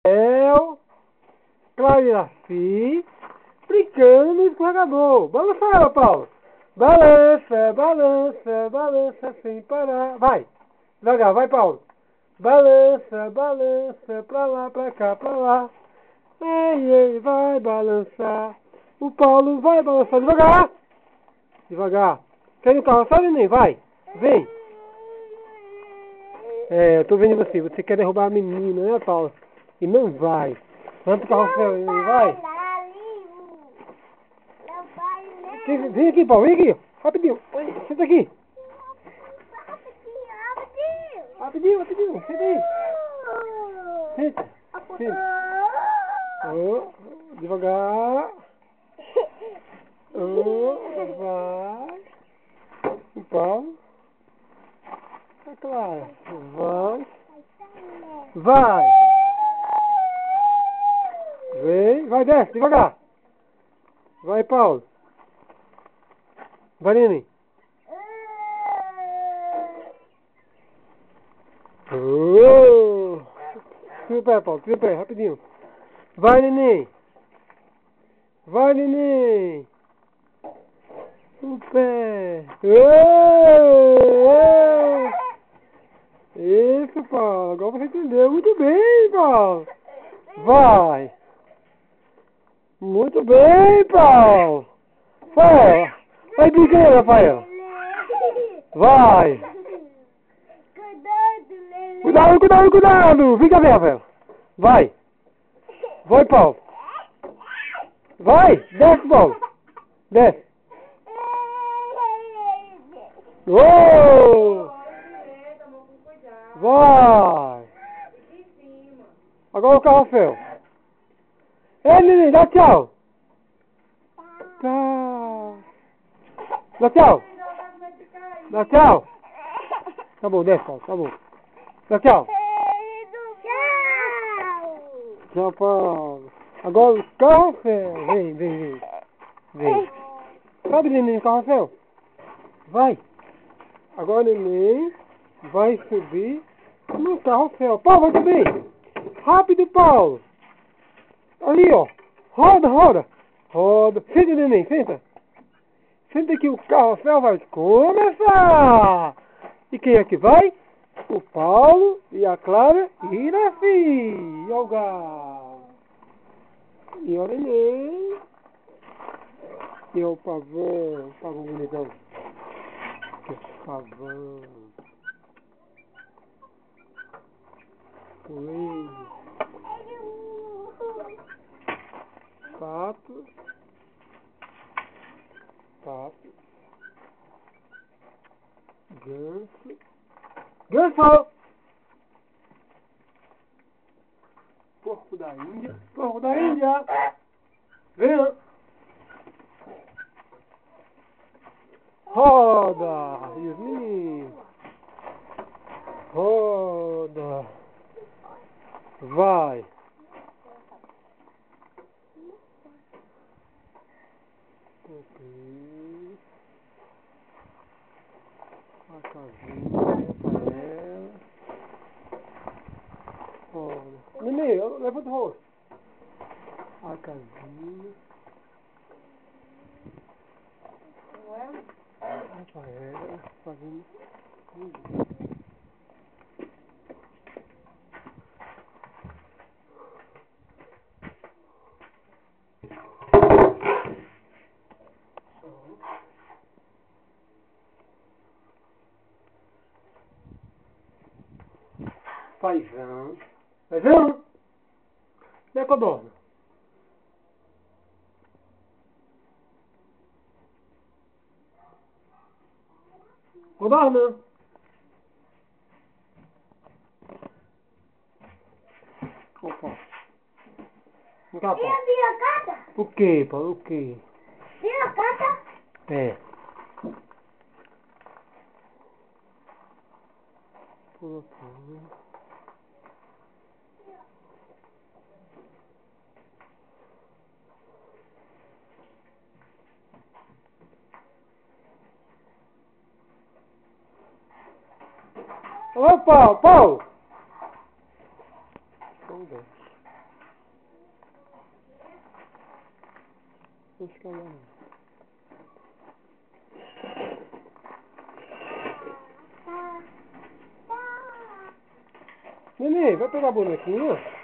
Rafael, Clariaci, brincando no escorregador. Balança ela, Paulo. Balança, balança, balança sem parar. Vai, devagar, vai, Paulo. Balança, balança, pra lá, pra cá, pra lá. Ei, ei, vai balançar. O Paulo vai balançar devagar. Devagar. Quer ir no carrossel, neném? Vai. Vem. Eu tô vendo você. Você quer derrubar a menina, né, Paulo? E não vai. Vamos pro carrossel, neném, vai. Vem aqui, Paulo. Vem aqui. Rapidinho. Senta aqui. Rapidinho, rapidinho. Senta aí. Senta. Senta. Oh, devagar. Oh, vai. O Paulo. É claro. Vai. Vai. Vem. Vai, desce, devagar. Vai, Paulo. Vai, neném. Oh. Tira o pé, Paulo. Tira o pé, rapidinho. Vai, neném. Vai, neném. O pé. Isso, Paulo. Agora você entendeu. Muito bem, Paulo. Vai. Muito bem, Paulo. Vai. Vai brincando, Rafael. Vai. Cuidado, cuidado, cuidado. Vem cá, Rafael. Vai. Vai, Paulo. Vai. Desce, Paulo. Desce. Oh! Vai. Agora o carrossel. Ei, neném, dá tchau. Tchau. Dá tchau. Dá tchau. Tá bom, desce, Paulo. Tá bom. Dá tchau. Tchau, Paulo. Agora o carrossel. Vem, vem, vem. Vem. Sobe, neném, no carrossel. Vai. Agora, neném vai subir no carrossel. Paulo, vai subir. Rápido, Paulo. Ali, ó. Roda, roda. Roda. Senta, neném, senta. Senta que o carrossel vai começar. E quem é que vai? O Paulo e a Clara e a Fi. E o Galo. E o neném. E o pavão. Pavão bonitão. Que pavão. Coelho. Pato. Pato. Ganso. Ganso! Porco da Índia. Porco da Índia! Vem! Roda! Yasmin! Roda! Vai! Ok. A casinha pra ela. Olha. Nenê, levanta o rosto. A casinha. Rafaela fazendo comida. Paizão. Paizão? E a codorna? Codorna? Opa. Vem cá, Paulo. Piracata? O que, Paulo? O que? Piracata? É. Pula, pula. Ô, Paulo, Paulo! Vamos ver. Vou ficar lá. Neném, vai pegar a bonequinha?